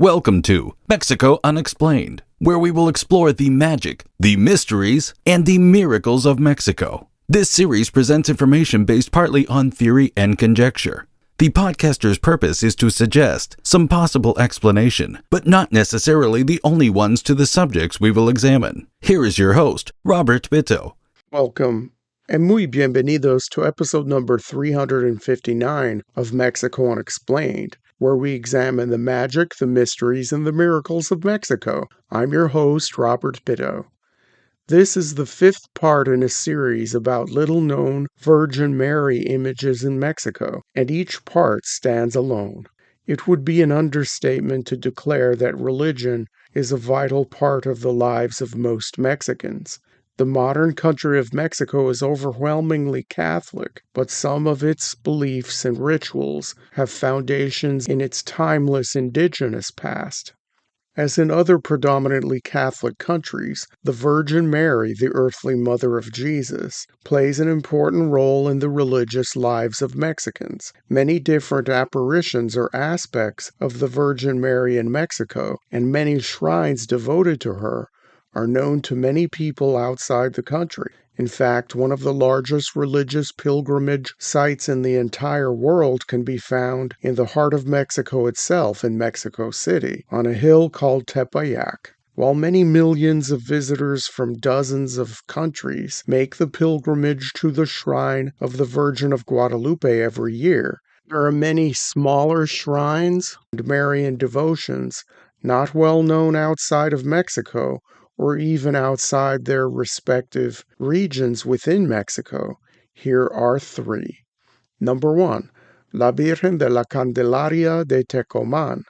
Welcome to Mexico Unexplained, where we will explore the magic, the mysteries, and the miracles of Mexico. This series presents information based partly on theory and conjecture. The podcaster's purpose is to suggest some possible explanation, but not necessarily the only ones to the subjects we will examine. Here is your host, Robert Bitto. Welcome, and muy bienvenidos to episode number 359 of Mexico Unexplained, where we examine the magic, the mysteries, and the miracles of Mexico. I'm your host, Robert Bitto. This is the fifth part in a series about little-known Virgin Mary images in Mexico, and each part stands alone. It would be an understatement to declare that religion is a vital part of the lives of most Mexicans. The modern country of Mexico is overwhelmingly Catholic, but some of its beliefs and rituals have foundations in its timeless indigenous past. As in other predominantly Catholic countries, the Virgin Mary, the earthly mother of Jesus, plays an important role in the religious lives of Mexicans. Many different apparitions or aspects of the Virgin Mary in Mexico, and many shrines devoted to her, are known to many people outside the country. In fact, one of the largest religious pilgrimage sites in the entire world can be found in the heart of Mexico itself in Mexico City, on a hill called Tepeyac. While many millions of visitors from dozens of countries make the pilgrimage to the shrine of the Virgin of Guadalupe every year, there are many smaller shrines and Marian devotions not well known outside of Mexico, or even outside their respective regions within Mexico. Here are three. Number 1, La Virgen de la Candelaria de Tecoman.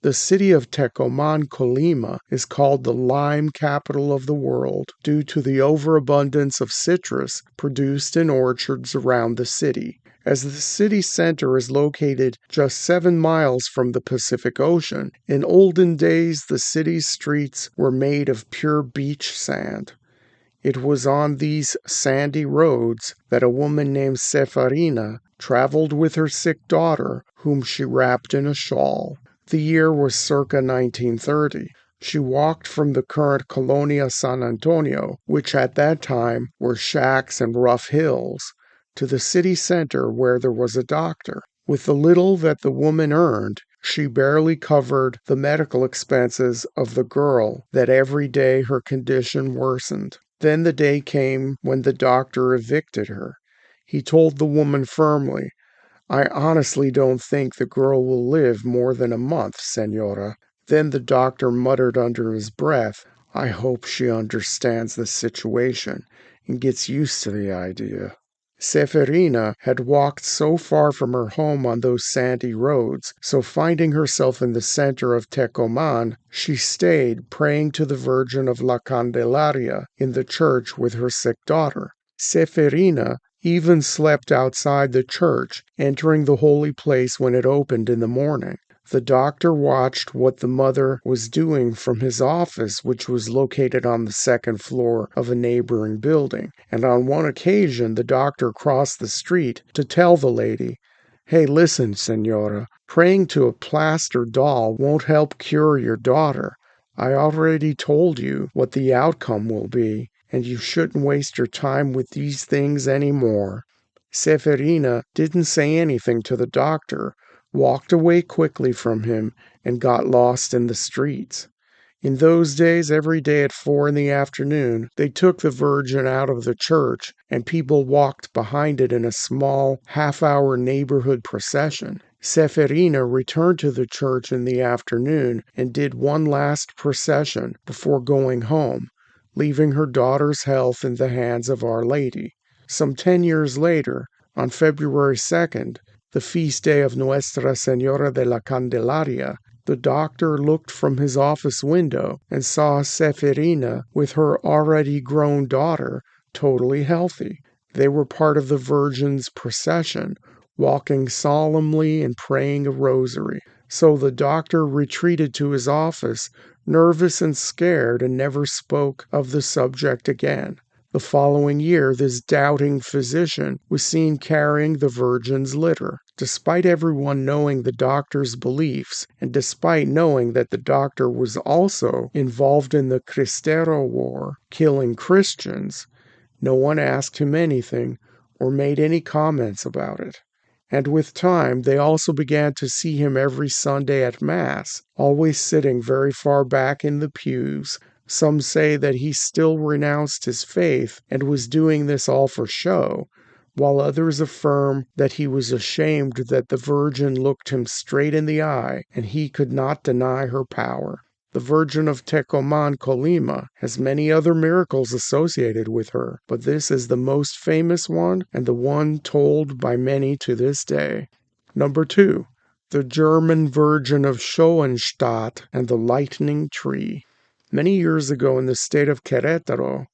The city of Tecomán, Colima, is called the lime capital of the world due to the overabundance of citrus produced in orchards around the city. As the city center is located just 7 miles from the Pacific Ocean, in olden days the city's streets were made of pure beach sand. It was on these sandy roads that a woman named Seferina traveled with her sick daughter, whom she wrapped in a shawl. The year was circa 1930. She walked from the current Colonia San Antonio, which at that time were shacks and rough hills, to the city center where there was a doctor. With the little that the woman earned, she barely covered the medical expenses of the girl, that every day her condition worsened. Then the day came when the doctor evicted her. He told the woman firmly, "I honestly don't think the girl will live more than a month, Senora." Then the doctor muttered under his breath, "I hope she understands the situation and gets used to the idea." Seferina had walked so far from her home on those sandy roads, so finding herself in the center of Tecoman, she stayed praying to the Virgin of la Candelaria in the church with her sick daughter. Seferina even slept outside the church, entering the holy place when it opened in the morning. The doctor watched what the mother was doing from his office, which was located on the second floor of a neighboring building, and on one occasion the doctor crossed the street to tell the lady, "Hey, listen, Senora, praying to a plaster doll won't help cure your daughter. I already told you what the outcome will be, and you shouldn't waste your time with these things anymore." Seferina didn't say anything to the doctor, walked away quickly from him, and got lost in the streets. In those days, every day at 4 in the afternoon, they took the Virgin out of the church, and people walked behind it in a small, half-hour neighborhood procession. Seferina returned to the church in the afternoon and did one last procession before going home, leaving her daughter's health in the hands of Our Lady. Some 10 years later, on February 2nd, the feast day of Nuestra Señora de la Candelaria, the doctor looked from his office window and saw Seferina with her already grown daughter, totally healthy. They were part of the Virgin's procession, walking solemnly and praying a rosary. So the doctor retreated to his office, nervous and scared, and never spoke of the subject again. The following year, this doubting physician was seen carrying the Virgin's litter. Despite everyone knowing the doctor's beliefs, and despite knowing that the doctor was also involved in the Cristero War, killing Christians, no one asked him anything or made any comments about it. And with time, they also began to see him every Sunday at Mass, always sitting very far back in the pews. Some say that he still renounced his faith and was doing this all for show, while others affirm that he was ashamed that the Virgin looked him straight in the eye and he could not deny her power. The Virgin of Tecoman, Colima, has many other miracles associated with her, but this is the most famous one and the one told by many to this day. Number 2. The German Virgin of Schoenstatt and the Lightning Tree. Many years ago in the state of Querétaro,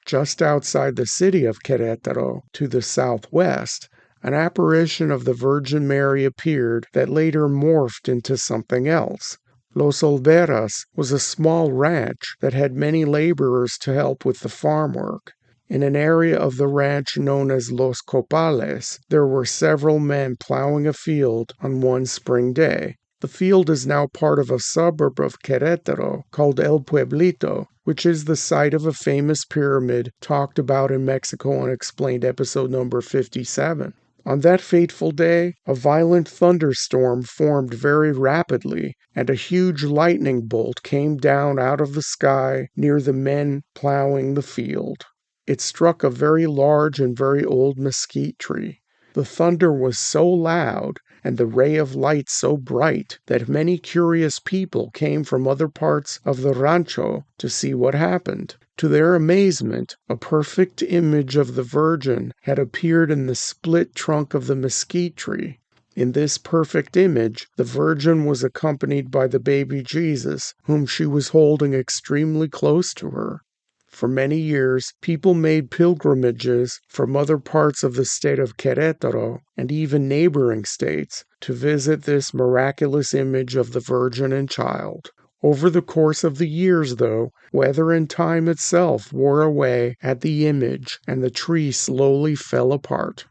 just outside the city of Querétaro to the southwest, an apparition of the Virgin Mary appeared that later morphed into something else. Los Olveras was a small ranch that had many laborers to help with the farm work. In an area of the ranch known as Los Copales, there were several men plowing a field on one spring day. The field is now part of a suburb of Querétaro called El Pueblito, which is the site of a famous pyramid talked about in Mexico Unexplained episode number 57. On that fateful day, a violent thunderstorm formed very rapidly, and a huge lightning bolt came down out of the sky near the men plowing the field. It struck a very large and very old mesquite tree. The thunder was so loud and the ray of light so bright that many curious people came from other parts of the rancho to see what happened. To their amazement, a perfect image of the Virgin had appeared in the split trunk of the mesquite tree. In this perfect image, the Virgin was accompanied by the baby Jesus, whom she was holding extremely close to her. For many years, people made pilgrimages from other parts of the state of Querétaro and even neighboring states to visit this miraculous image of the Virgin and Child. Over the course of the years, though, weather and time itself wore away at the image and the tree slowly fell apart.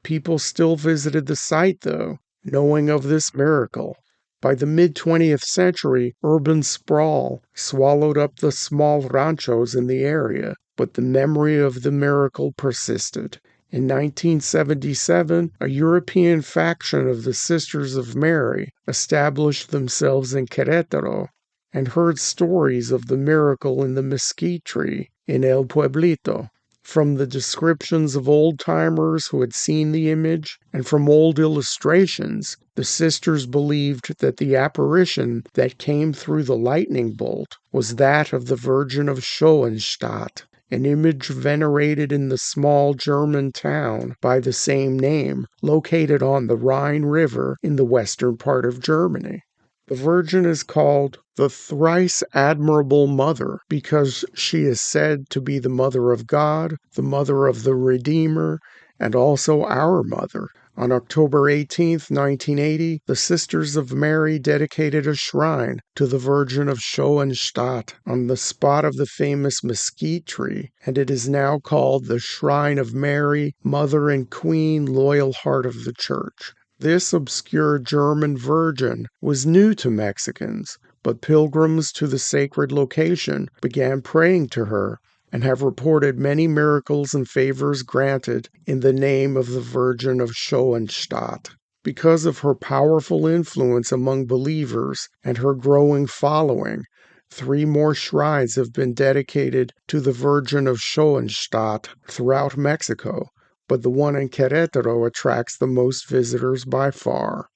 People still visited the site, though, knowing of this miracle. By the mid-20th century, urban sprawl swallowed up the small ranchos in the area, but the memory of the miracle persisted. In 1977, a European faction of the Sisters of Mary established themselves in Querétaro and heard stories of the miracle in the mesquite tree in El Pueblito. From the descriptions of old-timers who had seen the image, and from old illustrations, the sisters believed that the apparition that came through the lightning bolt was that of the Virgin of Schoenstatt, an image venerated in the small German town by the same name, located on the Rhine River in the western part of Germany. The Virgin is called the Thrice Admirable Mother because she is said to be the Mother of God, the Mother of the Redeemer, and also our Mother. On October 18, 1980, the Sisters of Mary dedicated a shrine to the Virgin of Schoenstatt on the spot of the famous mesquite tree, and it is now called the Shrine of Mary, Mother and Queen, Loyal Heart of the Church. This obscure German Virgin was new to Mexicans, but pilgrims to the sacred location began praying to her and have reported many miracles and favors granted in the name of the Virgin of Schoenstatt. Because of her powerful influence among believers and her growing following, 3 more shrines have been dedicated to the Virgin of Schoenstatt throughout Mexico, but the one in Querétaro attracts the most visitors by far.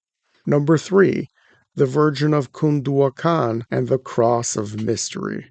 Number 3, the Virgin of Cunduacán and the Cross of Mystery.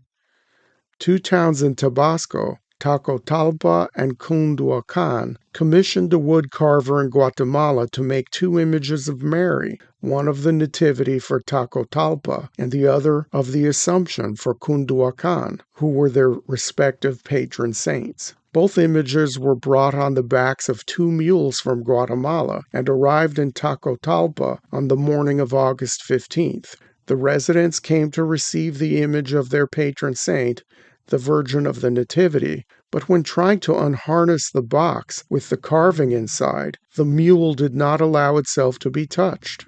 2 towns in Tabasco, Tacotalpa and Cunduacán, commissioned a wood carver in Guatemala to make 2 images of Mary, one of the Nativity for Tacotalpa and the other of the Assumption for Cunduacán, who were their respective patron saints. Both images were brought on the backs of 2 mules from Guatemala and arrived in Tacotalpa on the morning of August 15th. The residents came to receive the image of their patron saint, the Virgin of the Nativity, But when trying to unharness the box with the carving inside, the mule did not allow itself to be touched.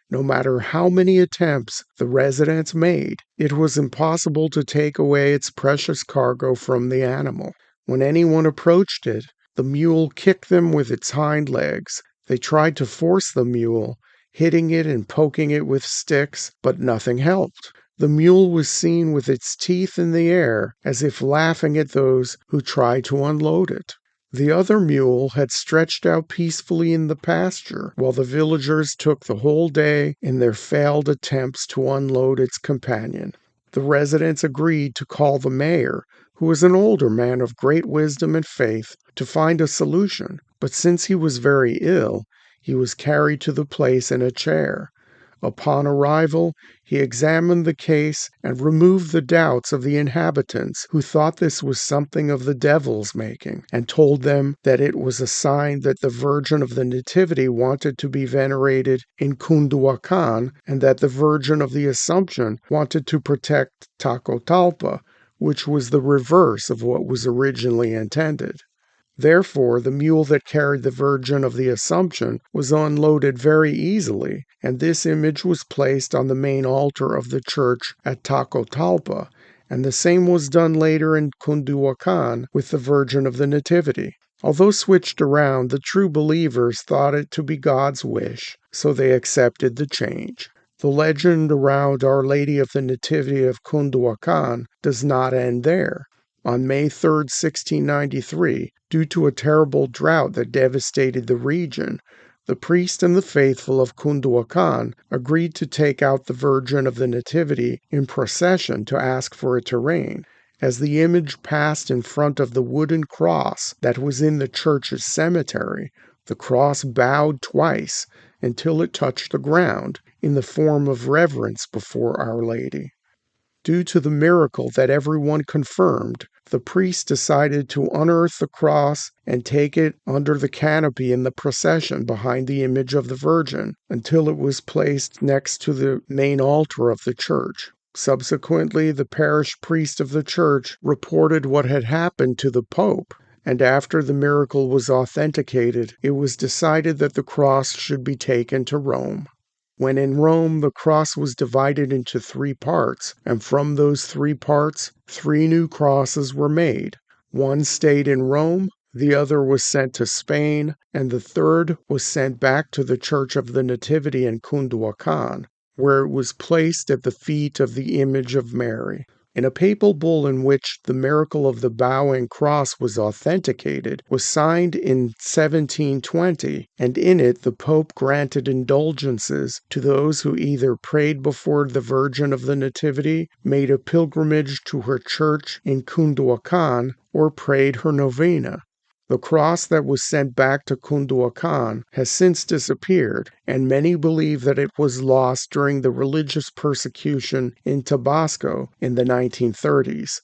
No matter how many attempts the residents made, it was impossible to take away its precious cargo from the animal. When anyone approached it, the mule kicked them with its hind legs. They tried to force the mule, hitting it and poking it with sticks, but nothing helped. The mule was seen with its teeth in the air, as if laughing at those who tried to unload it. The other mule had stretched out peacefully in the pasture, while the villagers took the whole day in their failed attempts to unload its companion. The residents agreed to call the mayor, who was an older man of great wisdom and faith, to find a solution, but since he was very ill, he was carried to the place in a chair. Upon arrival, he examined the case and removed the doubts of the inhabitants, who thought this was something of the devil's making, and told them that it was a sign that the Virgin of the Nativity wanted to be venerated in Cunduacán, and that the Virgin of the Assumption wanted to protect Tacotalpa, which was the reverse of what was originally intended. Therefore, the mule that carried the Virgin of the Assumption was unloaded very easily, and this image was placed on the main altar of the church at Tacotalpa, and the same was done later in Cunduacán with the Virgin of the Nativity. Although switched around, the true believers thought it to be God's wish, so they accepted the change. The legend around Our Lady of the Nativity of Cunduacán does not end there. On May 3, 1693, due to a terrible drought that devastated the region, the priest and the faithful of Cunduacán agreed to take out the Virgin of the Nativity in procession to ask for it to rain. As the image passed in front of the wooden cross that was in the church's cemetery, the cross bowed twice until it touched the ground in the form of reverence before Our Lady. Due to the miracle that everyone confirmed, the priest decided to unearth the cross and take it under the canopy in the procession behind the image of the Virgin until it was placed next to the main altar of the church. Subsequently, the parish priest of the church reported what had happened to the Pope, and after the miracle was authenticated, it was decided that the cross should be taken to Rome. When in Rome, the cross was divided into 3 parts, and from those 3 parts, 3 new crosses were made. One stayed in Rome, the other was sent to Spain, and the third was sent back to the Church of the Nativity in Cunduacán, where it was placed at the feet of the image of Mary. In a papal bull in which the miracle of the bowing cross was authenticated, was signed in 1720, and in it the Pope granted indulgences to those who either prayed before the Virgin of the Nativity, made a pilgrimage to her church in Cunduacán, or prayed her novena. The cross that was sent back to Cunduacán has since disappeared, and many believe that it was lost during the religious persecution in Tabasco in the 1930s.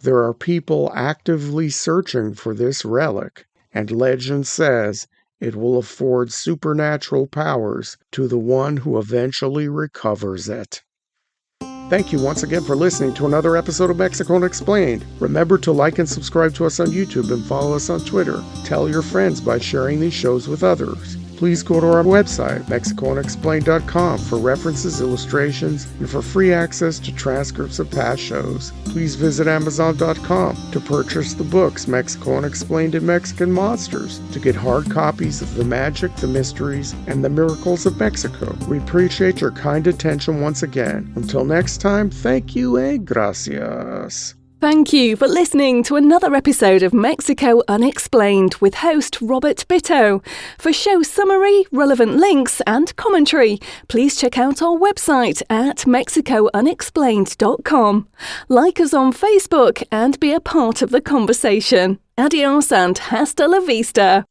There are people actively searching for this relic, and legend says it will afford supernatural powers to the one who eventually recovers it. Thank you once again for listening to another episode of Mexico Unexplained. Remember to like and subscribe to us on YouTube and follow us on Twitter. Tell your friends by sharing these shows with others. Please go to our website, MexicoUnexplained.com, for references, illustrations, and for free access to transcripts of past shows. Please visit Amazon.com to purchase the books Mexico Unexplained and Mexican Monsters to get hard copies of the magic, the mysteries, and the miracles of Mexico. We appreciate your kind attention once again. Until next time, thank you and gracias. Thank you for listening to another episode of Mexico Unexplained with host Robert Bitto. For show summary, relevant links and commentary, please check out our website at mexicounexplained.com. Like us on Facebook and be a part of the conversation. Adios and hasta la vista.